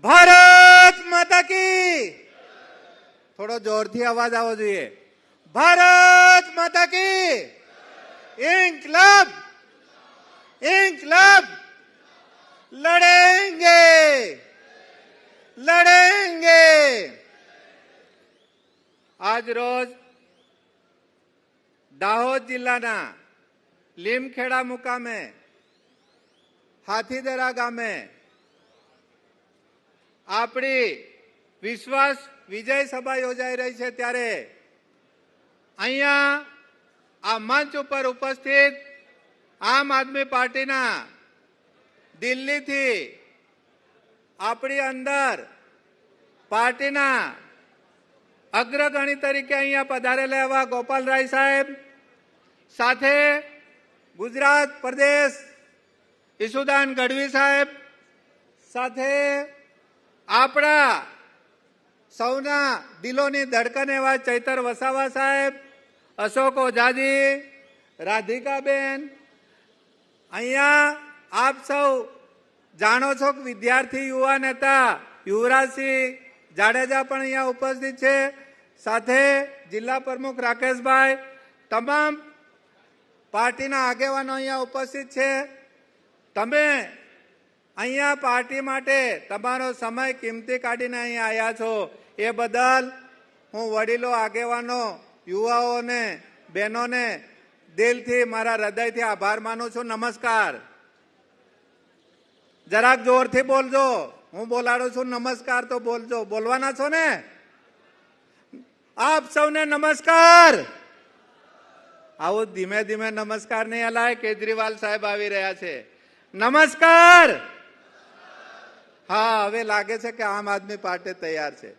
ભારત માતા કી થોડો જોરથી અવાજ આવવો જોઈએ. ભારત માતા કી ઇન્કલાબ ઇન્કલાબ લડેંગે લડેંગે. આજ રોજ દાહોદ જિલ્લાના લીમખેડા મુકામે હાથીદરા ગામે આપણી વિશ્વાસ વિજય સભા યોજાઈ રહી છે ત્યારે અહીંયા આ મંચ ઉપર ઉપસ્થિત આમ આદમી પાર્ટીના દિલ્હીથી આપણી અંદર પાર્ટીના અગ્રગણી તરીકે અહીંયા પધારેલા એવા ગોપાલરાય સાહેબ, સાથે ગુજરાત પ્રદેશ ઈસુદાન ગઢવી સાહેબ, સાથે આપણા સૌના દિલોની ધડકન એવા ચૈતર વસાવા સાહેબ, અશોક ઓઝાજી, રાધિકાબેન. અહીંયા આપ સૌ જાણો છો કે વિદ્યાર્થી યુવા નેતા યુવરાજસિંહ જાડેજા પણ અહીંયા ઉપસ્થિત છે, સાથે જિલ્લા પ્રમુખ રાકેશભાઈ, તમામ પાર્ટીના આગેવાનો અહીંયા ઉપસ્થિત છે. તમે અહીંયા પાર્ટી માટે તમારો સમય કિંમતી કાઢીને અહીંયા આવ્યા છો એ બદલ હું વડીલો, આગેવાનો, યુવાઓને, બહેનોને દિલથી, મારા હૃદયથી આભાર માનું છું. નમસ્કાર. જરાક જોરથી બોલજો. હું બોલાડું છું નમસ્કાર તો બોલજો. બોલવાના છો ને? આપ સૌને નમસ્કાર. આવું ધીમે ધીમે નમસ્કાર નહીં હલાય. કેજરીવાલ સાહેબ આવી રહ્યા છે. નમસ્કાર. હા, હવે લાગે છે કે આમ આદમી પાર્ટી તૈયાર છે.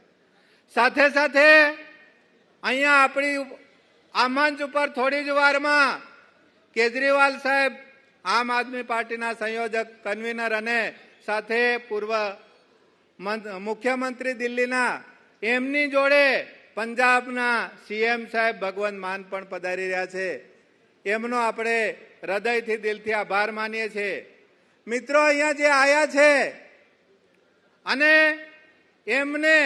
સાથે સાથે અહીંયા આપણી આ મંચ ઉપર થોડી જ વારમાં કેજરીવાલ સાહેબ, આમ આદમી પાર્ટીના સંયોજક, કન્વીનર અને સાથે પૂર્વ મુખ્યમંત્રી દિલ્હીના, એમની જોડે પંજાબના સીએમ સાહેબ ભગવંત માન પણ પધારી રહ્યા છે. એમનો આપણે હૃદયથી, દિલથી આભાર માનીએ છીએ. મિત્રો અહીંયા જે આયા છે અને એમને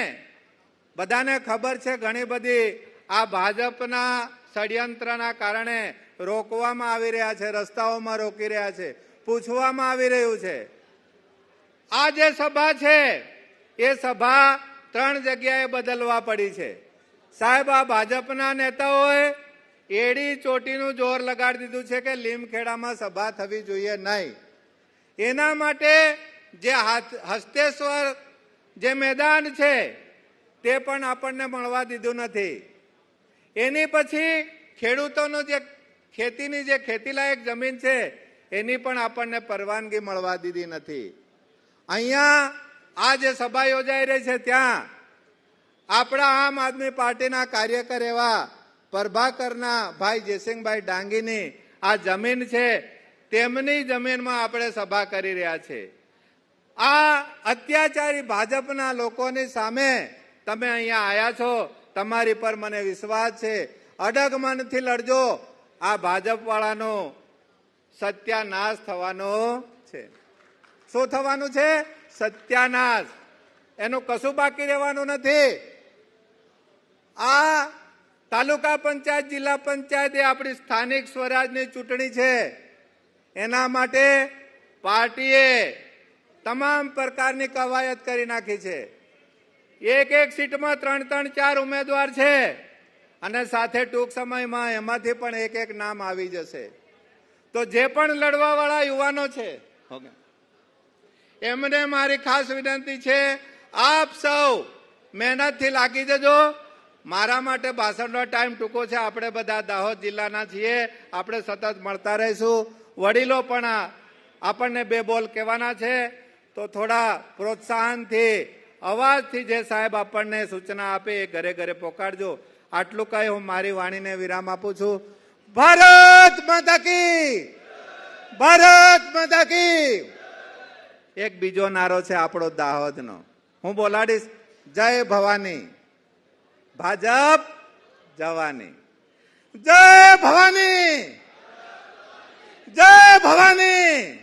બધાને ખબર છે ઘણી બધી આ ભાજપના ષડયંત્રના કારણે રોકવામાં આવી રહ્યા છે, રસ્તાઓમાં રોકી રહ્યા છે, પૂછવામાં આવી રહ્યું છે. આ જે સભા છે એ સભા 3 જગ્યાએ બદલવા પડી છે. સાહેબ, આ ભાજપના નેતાઓએ એડી ચોટીનું જોર લગાડી દીધું છે કે લીમખેડામાં સભા થવી જોઈએ નહીં. એના માટે જે હસ્તેશ્વર જે મેદાન છે તે પણ આપણને મળવા દીધું નથી. એની પછી ખેડૂતોનું જે ખેતીની જે ખેતીલાયક જમીન છે એની પણ આપણને પરવાનગી મળવા દીધી નથી. અહીંયા આ જે સભા યોજાઈ રહી છે ત્યાં આપણા આમ આદમી પાર્ટીના કાર્યકર એવા પ્રભાકરના ભાઈ જયસિંહભાઈ ડાંગીની આ જમીન છે, તેમની જમીનમાં આપણે સભા કરી રહ્યા છે. આ અત્યાચારી ભાજપના લોકોની સામે તમે અહીંયા આવ્યા છો. તમારી પર મને વિશ્વાસ છે. અડગ મનથી લડજો. આ ભાજપ વાળાનો સત્યાનાશ થવાનો છે. શું થવાનું છે? સત્યાનાશ. એનું કશું બાકી રહેવાનું નથી. આ તાલુકા પંચાયત, જિલ્લા પંચાયત એ આપણી સ્થાનિક સ્વરાજની ચૂંટણી છે. એના માટે પાર્ટીએ તમામ પ્રકારની કવાયત કરી નાખી છે. એક સીટમાં 3-4 ઉમેદવાર છે અને સાથે ટૂંક સમયમાં એમાંથી પણ એક નામ આવી જશે. તો જે પણ લડવા વાળા યુવાનો છે એમને મારી ખાસ વિનંતી છે, આપ સૌ મહેનતથી લાગી જજો. મારા માટે ભાષણનો ટાઈમ ટૂંકો છે. આપણે બધા દાહોદ જિલ્લાના છીએ. આપણે સતત મળતા રહીશું. વડીલો પણ આપણને 2 બોલ કહેવાના છે, તો થોડા પ્રોત્સાહનથી, અવાજથી જે સાહેબ આપણને સૂચના આપે એ ઘરે ઘરે પોકાડજો. આટલું કહી હું મારી વાણીને વિરામ આપું છું. ભારત માતા કી, ભારત માતા કી. એક બીજો નારો છે આપણો દાહોદનો, હું બોલાડીશ. જય ભવાની, ભાજપ જવાની. જય ભવાની, જય ભવાની.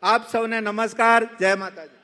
આપ સૌને નમસ્કાર. જય માતાજી.